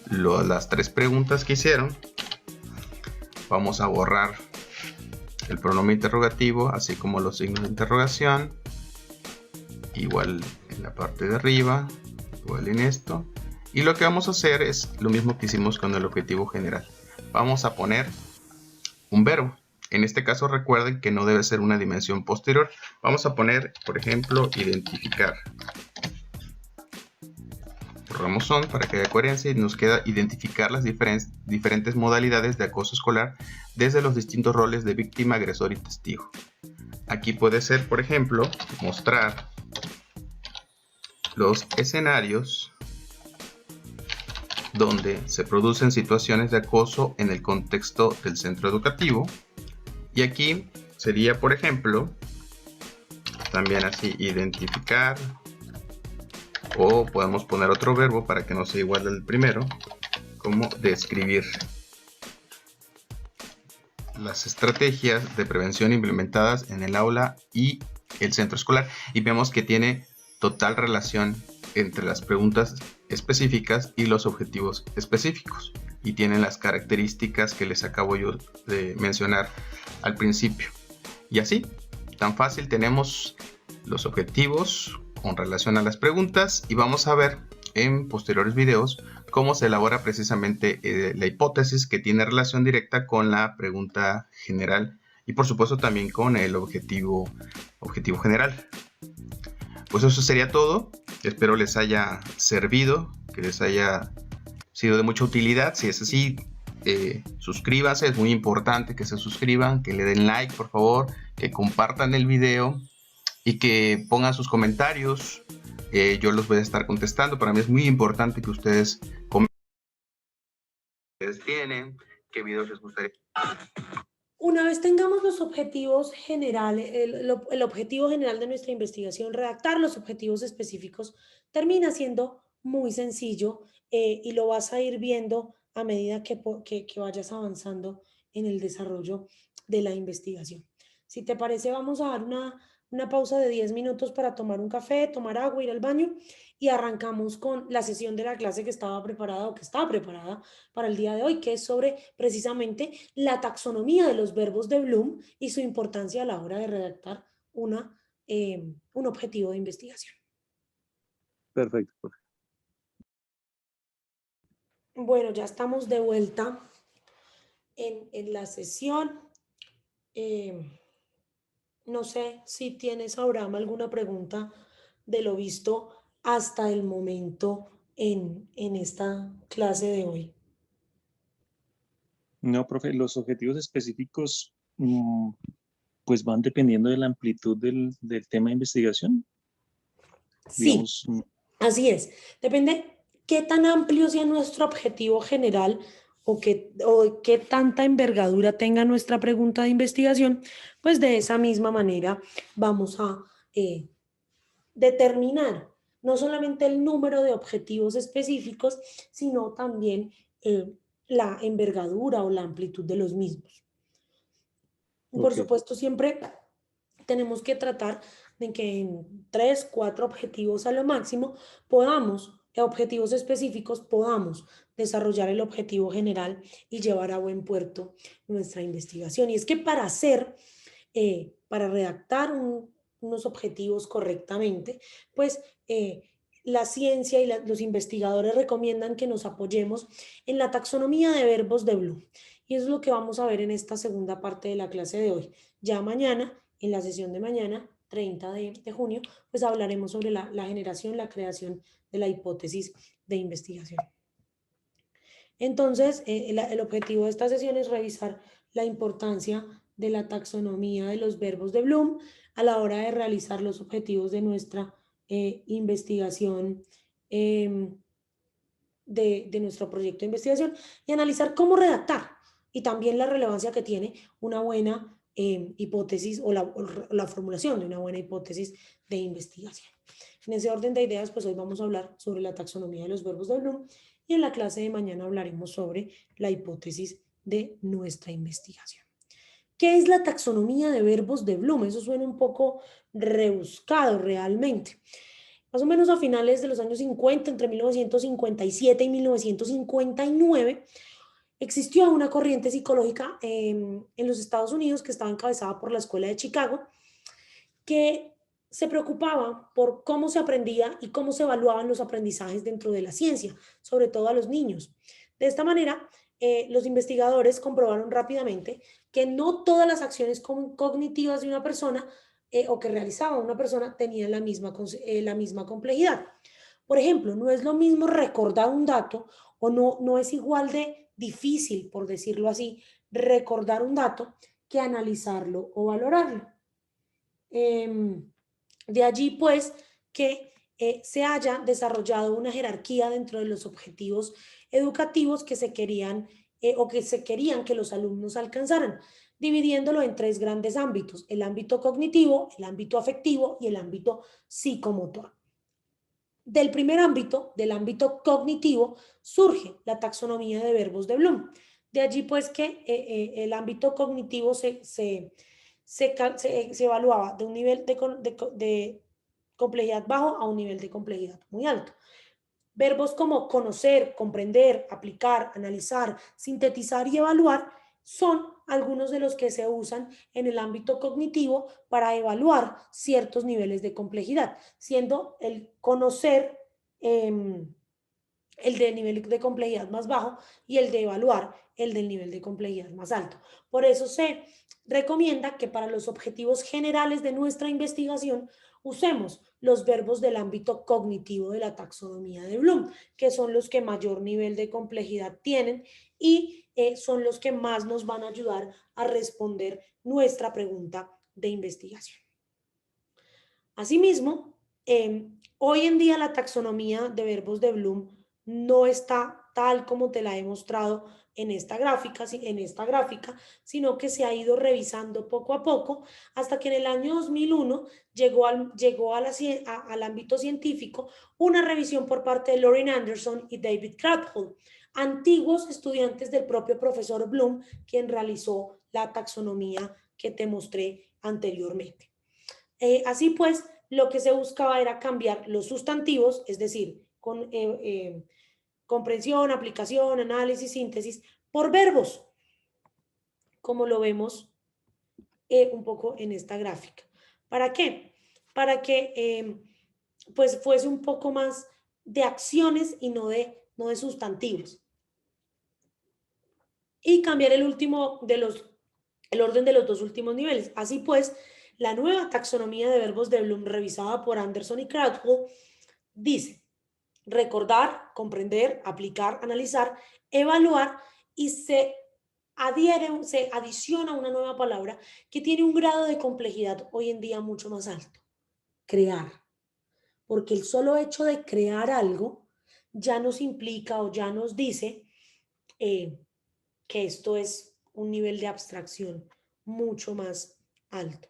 las tres preguntas que hicieron. Vamos a borrar el pronombre interrogativo, así como los signos de interrogación, igual en la parte de arriba, igual en esto. Y lo que vamos a hacer es lo mismo que hicimos con el objetivo general. Vamos a poner un verbo. En este caso recuerden que no debe ser una dimensión posterior. Vamos a poner, por ejemplo, identificar. Borramos on para que haya coherencia y nos queda identificar las diferentes modalidades de acoso escolar desde los distintos roles de víctima, agresor y testigo. Aquí puede ser, por ejemplo, mostrar los escenarios donde se producen situaciones de acoso en el contexto del centro educativo. Y aquí sería, por ejemplo, también así, identificar, o podemos poner otro verbo para que no sea igual al primero, como describir las estrategias de prevención implementadas en el aula y el centro escolar. Y vemos que tiene total relación entre las preguntas específicas y los objetivos específicos, y tienen las características que les acabo yo de mencionar al principio. Y así, tan fácil, tenemos los objetivos con relación a las preguntas, y vamos a ver en posteriores videos cómo se elabora precisamente la hipótesis, que tiene relación directa con la pregunta general y por supuesto también con el objetivo general. Pues eso sería todo. Espero les haya servido, que les haya sido de mucha utilidad. Si es así, suscríbanse, es muy importante que se suscriban, que le den like por favor, que compartan el video y que pongan sus comentarios. Yo los voy a estar contestando. Para mí es muy importante que ustedes comenten qué ustedes tienen, qué videos les gustaría. Una vez tengamos los objetivos generales, el objetivo general de nuestra investigación, redactar los objetivos específicos, termina siendo muy sencillo y lo vas a ir viendo a medida que vayas avanzando en el desarrollo de la investigación. Si te parece, vamos a dar una pausa de 10 minutos para tomar un café, tomar agua, ir al baño y arrancamos con la sesión de la clase que estaba preparada o que está preparada para el día de hoy, que es sobre precisamente la taxonomía de los verbos de Bloom y su importancia a la hora de redactar un objetivo de investigación. Perfecto, profe. Bueno, ya estamos de vuelta en la sesión. No sé si tienes, Abraham, alguna pregunta de lo visto hasta el momento en esta clase de hoy. No, profe, los objetivos específicos pues van dependiendo de la amplitud del tema de investigación. Sí, Digamos, así es. Depende qué tan amplio sea nuestro objetivo general o qué tanta envergadura tenga nuestra pregunta de investigación, pues de esa misma manera vamos a determinar no solamente el número de objetivos específicos, sino también la envergadura o la amplitud de los mismos. Por ok, supuesto, siempre tenemos que tratar de que en 3, 4 objetivos a lo máximo objetivos específicos, podamos desarrollar el objetivo general y llevar a buen puerto nuestra investigación. Y es que para redactar unos objetivos correctamente, pues la ciencia y los investigadores recomiendan que nos apoyemos en la taxonomía de verbos de Bloom. Y eso es lo que vamos a ver en esta segunda parte de la clase de hoy. Ya mañana, en la sesión de mañana, 30 de junio, pues hablaremos sobre la generación, la creación de la hipótesis de investigación. Entonces, el objetivo de esta sesión es revisar la importancia de la taxonomía de los verbos de Bloom a la hora de realizar los objetivos de nuestra investigación, de nuestro proyecto de investigación y analizar cómo redactar y también la relevancia que tiene una buena hipótesis o la formulación de una buena hipótesis de investigación. En ese orden de ideas, pues hoy vamos a hablar sobre la taxonomía de los verbos de Bloom y en la clase de mañana hablaremos sobre la hipótesis de nuestra investigación. ¿Qué es la taxonomía de verbos de Bloom? Eso suena un poco rebuscado realmente. Más o menos a finales de los años 50, entre 1957 y 1959, existió una corriente psicológica en los Estados Unidos que estaba encabezada por la Escuela de Chicago, que se preocupaba por cómo se aprendía y cómo se evaluaban los aprendizajes dentro de la ciencia, sobre todo a los niños. De esta manera, los investigadores comprobaron rápidamente que no todas las acciones cognitivas de una persona o que realizaba una persona tenían la misma complejidad. Por ejemplo, no es lo mismo recordar un dato o no es igual de difícil, por decirlo así, recordar un dato que analizarlo o valorarlo. De allí, pues, que se haya desarrollado una jerarquía dentro de los objetivos educativos que se querían o que se querían que los alumnos alcanzaran, dividiéndolo en 3 grandes ámbitos: el ámbito cognitivo, el ámbito afectivo y el ámbito psicomotor. Del primer ámbito, del ámbito cognitivo, surge la taxonomía de verbos de Bloom. De allí, pues, que el ámbito cognitivo se evaluaba de un nivel de complejidad bajo a un nivel de complejidad muy alto. Verbos como conocer, comprender, aplicar, analizar, sintetizar y evaluar son algunos de los que se usan en el ámbito cognitivo para evaluar ciertos niveles de complejidad, siendo el conocer el del nivel de complejidad más bajo y el de evaluar el del nivel de complejidad más alto. Por eso se recomienda que para los objetivos generales de nuestra investigación usemos los verbos del ámbito cognitivo de la taxonomía de Bloom, que son los que mayor nivel de complejidad tienen y son los que más nos van a ayudar a responder nuestra pregunta de investigación. Asimismo, hoy en día la taxonomía de verbos de Bloom no está tal como te la he mostrado en esta gráfica, sino que se ha ido revisando poco a poco hasta que en el año 2001 llegó al ámbito científico una revisión por parte de Lauren Anderson y David Krathwohl, antiguos estudiantes del propio profesor Bloom, quien realizó la taxonomía que te mostré anteriormente. Así pues, lo que se buscaba era cambiar los sustantivos, es decir, con comprensión, aplicación, análisis, síntesis, por verbos, como lo vemos un poco en esta gráfica. ¿Para qué? Para que pues fuese un poco más de acciones y no de sustantivos. Y cambiar el orden de los dos últimos niveles. Así pues, la nueva taxonomía de verbos de Bloom revisada por Anderson y Krathwohl dice: recordar, comprender, aplicar, analizar, evaluar, y se adiciona una nueva palabra que tiene un grado de complejidad hoy en día mucho más alto: crear. Porque el solo hecho de crear algo ya nos implica o ya nos dice que esto es un nivel de abstracción mucho más alto.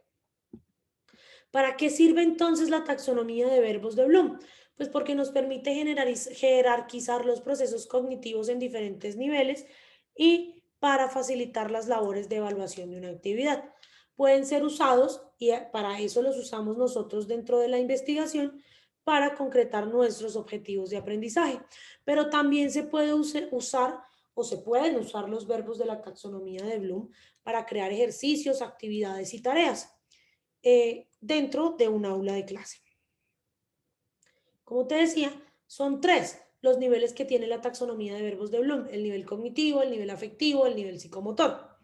¿Para qué sirve entonces la taxonomía de verbos de Bloom? Pues porque nos permite jerarquizar los procesos cognitivos en diferentes niveles y para facilitar las labores de evaluación de una actividad. Pueden ser usados, y para eso los usamos nosotros dentro de la investigación, para concretar nuestros objetivos de aprendizaje. Pero también se puede usar o se pueden usar los verbos de la taxonomía de Bloom para crear ejercicios, actividades y tareas dentro de un aula de clase. Como te decía, son 3 los niveles que tiene la taxonomía de verbos de Bloom: el nivel cognitivo, el nivel afectivo, el nivel psicomotor.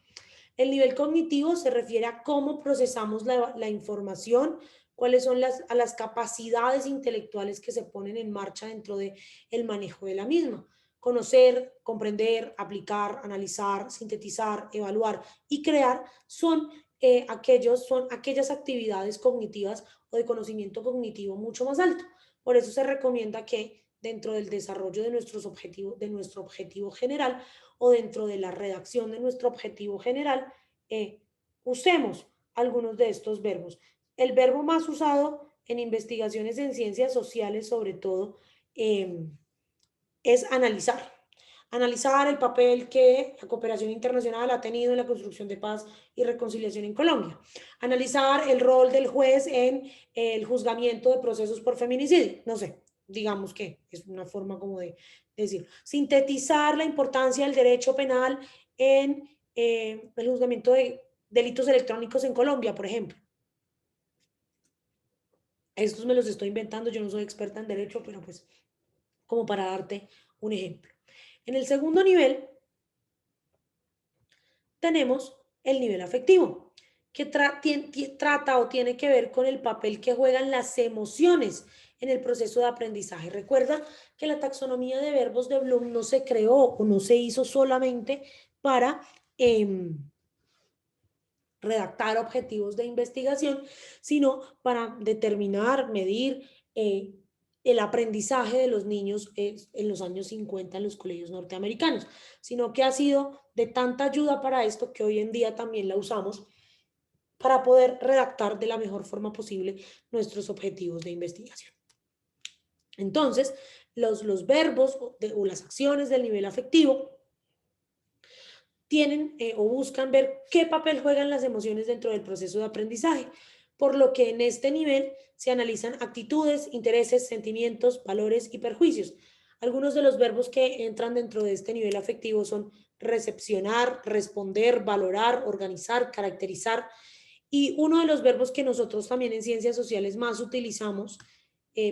El nivel cognitivo se refiere a cómo procesamos la información, cuáles son las capacidades intelectuales que se ponen en marcha dentro del manejo de la misma. Conocer, comprender, aplicar, analizar, sintetizar, evaluar y crear son aquellas actividades cognitivas o de conocimiento cognitivo mucho más alto. Por eso se recomienda que dentro del desarrollo de nuestro objetivo general o dentro de la redacción de nuestro objetivo general, usemos algunos de estos verbos. El verbo más usado en investigaciones en ciencias sociales, sobre todo, es analizar. Analizar el papel que la cooperación internacional ha tenido en la construcción de paz y reconciliación en Colombia. Analizar el rol del juez en el juzgamiento de procesos por feminicidio. No sé, digamos que es una forma como de decir. Sintetizar la importancia del derecho penal en el juzgamiento de delitos electrónicos en Colombia, por ejemplo. Estos me los estoy inventando, yo no soy experta en derecho, pero pues como para darte un ejemplo. En el segundo nivel tenemos el nivel afectivo, que trata o tiene que ver con el papel que juegan las emociones en el proceso de aprendizaje. Recuerda que la taxonomía de verbos de Bloom no se creó o no se hizo solamente para redactar objetivos de investigación, sino para determinar, medir el aprendizaje de los niños en los años 50 en los colegios norteamericanos, sino que ha sido de tanta ayuda para esto que hoy en día también la usamos para poder redactar de la mejor forma posible nuestros objetivos de investigación. Entonces, los verbos o las acciones del nivel afectivo tienen o buscan ver qué papel juegan las emociones dentro del proceso de aprendizaje, por lo que en este nivel se analizan actitudes, intereses, sentimientos, valores y perjuicios. Algunos de los verbos que entran dentro de este nivel afectivo son recepcionar, responder, valorar, organizar, caracterizar, y uno de los verbos que nosotros también en ciencias sociales más utilizamos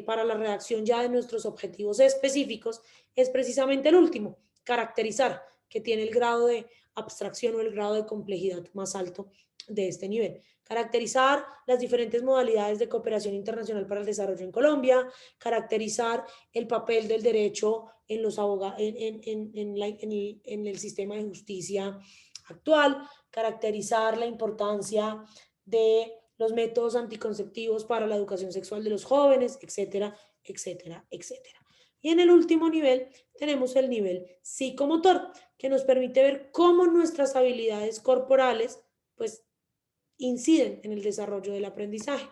para la redacción ya de nuestros objetivos específicos es precisamente el último, caracterizar, que tiene el grado de abstracción o el grado de complejidad más alto de este nivel. Caracterizar las diferentes modalidades de cooperación internacional para el desarrollo en Colombia, caracterizar el papel del derecho en, los en el sistema de justicia actual, caracterizar la importancia de los métodos anticonceptivos para la educación sexual de los jóvenes, etcétera, etcétera, etcétera. Y en el último nivel tenemos el nivel psicomotor, que nos permite ver cómo nuestras habilidades corporales pues inciden en el desarrollo del aprendizaje.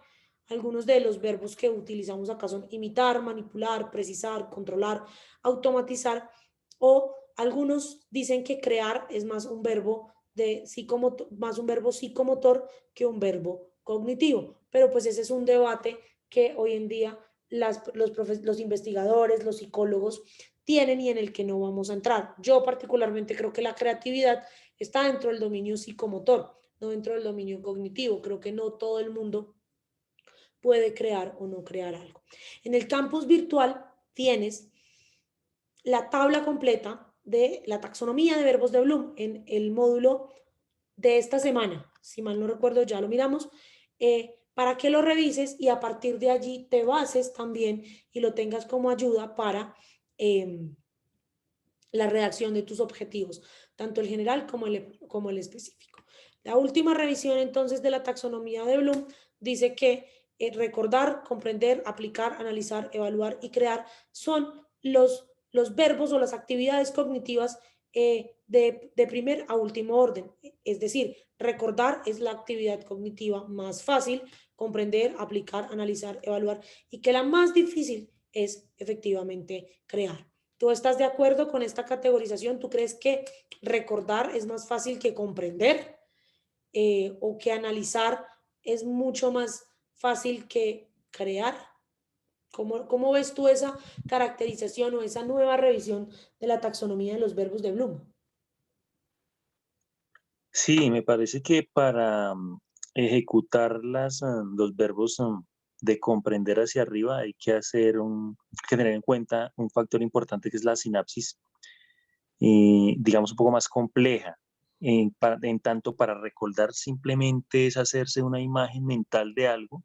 Algunos de los verbos que utilizamos acá son imitar, manipular, precisar, controlar, automatizar, o algunos dicen que crear es más un verbo más un verbo psicomotor que un verbo cognitivo. Pero pues ese es un debate que hoy en día los investigadores, los psicólogos tienen y en el que no vamos a entrar. Yo particularmente creo que la creatividad está dentro del dominio psicomotor, no dentro del dominio cognitivo. Creo que no todo el mundo puede crear o no crear algo. En el campus virtual tienes la tabla completa de la taxonomía de verbos de Bloom en el módulo de esta semana. Si mal no recuerdo, ya lo miramos. Para que lo revises y a partir de allí te bases también y lo tengas como ayuda para la redacción de tus objetivos, tanto el general como el específico. La última revisión entonces de la taxonomía de Bloom dice que recordar, comprender, aplicar, analizar, evaluar y crear son los verbos o las actividades cognitivas de primer a último orden. Es decir, recordar es la actividad cognitiva más fácil, comprender, aplicar, analizar, evaluar, y que la más difícil es efectivamente crear. ¿Tú estás de acuerdo con esta categorización? ¿Tú crees que recordar es más fácil que comprender o que analizar es mucho más fácil que crear? ¿Cómo ves tú esa caracterización o esa nueva revisión de la taxonomía de los verbos de Bloom? Sí, me parece que para ejecutar los verbos de comprender hacia arriba hay que tener en cuenta un factor importante que es la sinapsis, digamos un poco más compleja. En tanto para recordar simplemente es hacerse una imagen mental de algo,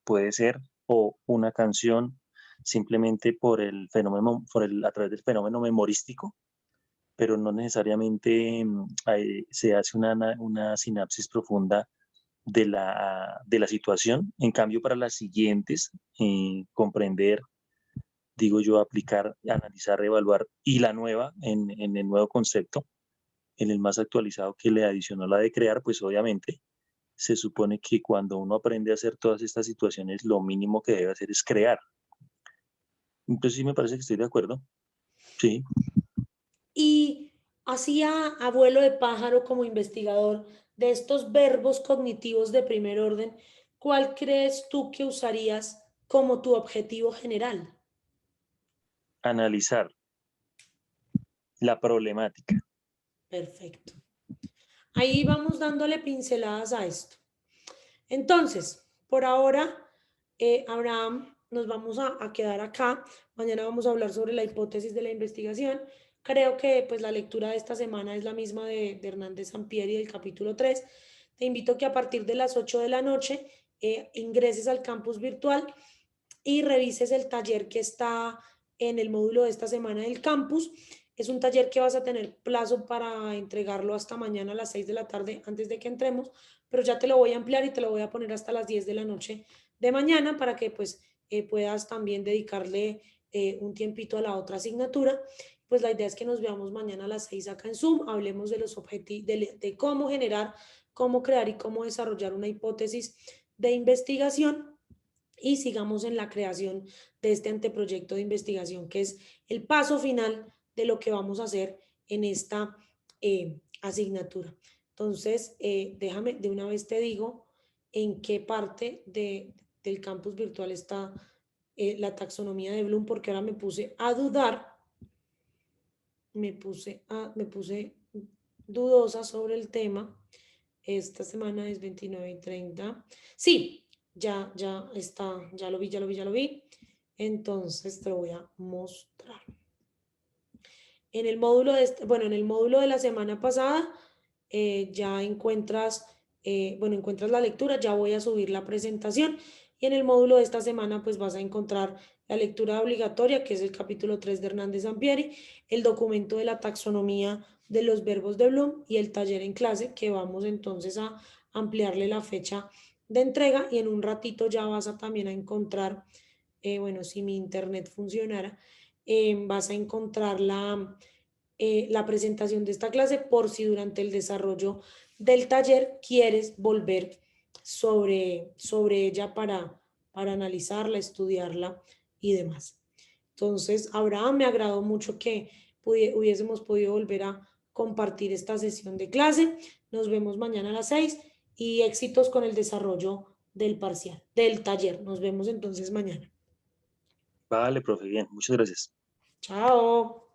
puede ser, o una canción simplemente por el fenómeno, a través del fenómeno memorístico, pero no necesariamente se hace una sinapsis profunda de la situación. En cambio, para las siguientes, comprender, digo yo, aplicar, analizar, evaluar, y la nueva, en el nuevo concepto, en el más actualizado que le adicionó la de crear, pues obviamente se supone que cuando uno aprende a hacer todas estas situaciones, lo mínimo que debe hacer es crear. Entonces sí me parece que estoy de acuerdo. Sí. Y así a vuelo de pájaro como investigador de estos verbos cognitivos de primer orden, ¿cuál crees tú que usarías como tu objetivo general? Analizar la problemática. Perfecto. Ahí vamos dándole pinceladas a esto. Entonces, por ahora, Abraham, nos vamos a quedar acá. Mañana vamos a hablar sobre la hipótesis de la investigación. Creo que pues la lectura de esta semana es la misma de Hernández Sampieri del capítulo 3. Te invito a que a partir de las 8 de la noche ingreses al campus virtual y revises el taller que está en el módulo de esta semana del campus. Es un taller que vas a tener plazo para entregarlo hasta mañana a las 6 de la tarde antes de que entremos, pero ya te lo voy a ampliar y te lo voy a poner hasta las 10 de la noche de mañana para que pues puedas también dedicarle un tiempito a la otra asignatura. Pues la idea es que nos veamos mañana a las 6 acá en Zoom, hablemos de los objetivos, de cómo generar, cómo crear y cómo desarrollar una hipótesis de investigación y sigamos en la creación de este anteproyecto de investigación, que es el paso final de lo que vamos a hacer en esta asignatura. Entonces, déjame, de una vez te digo en qué parte del campus virtual está la taxonomía de Bloom, porque ahora me puse a dudar, me puse dudosa sobre el tema. Esta semana es 29 y 30. Sí, ya está, ya lo vi. Entonces te lo voy a mostrar. En el módulo de la semana pasada ya encuentras, encuentras la lectura, ya voy a subir la presentación y en el módulo de esta semana pues vas a encontrar la lectura obligatoria, que es el capítulo 3 de Hernández Sampieri, el documento de la taxonomía de los verbos de Bloom y el taller en clase, que vamos entonces a ampliarle la fecha de entrega y en un ratito ya vas a también a encontrar, si mi internet funcionara, vas a encontrar la presentación de esta clase por si durante el desarrollo del taller quieres volver sobre ella para analizarla, estudiarla y demás. Entonces, Abraham, me agradó mucho que hubiésemos podido volver a compartir esta sesión de clase. Nos vemos mañana a las 6 y éxitos con el desarrollo del parcial, del taller. Nos vemos entonces mañana. Vale, profe, bien, muchas gracias. Chao.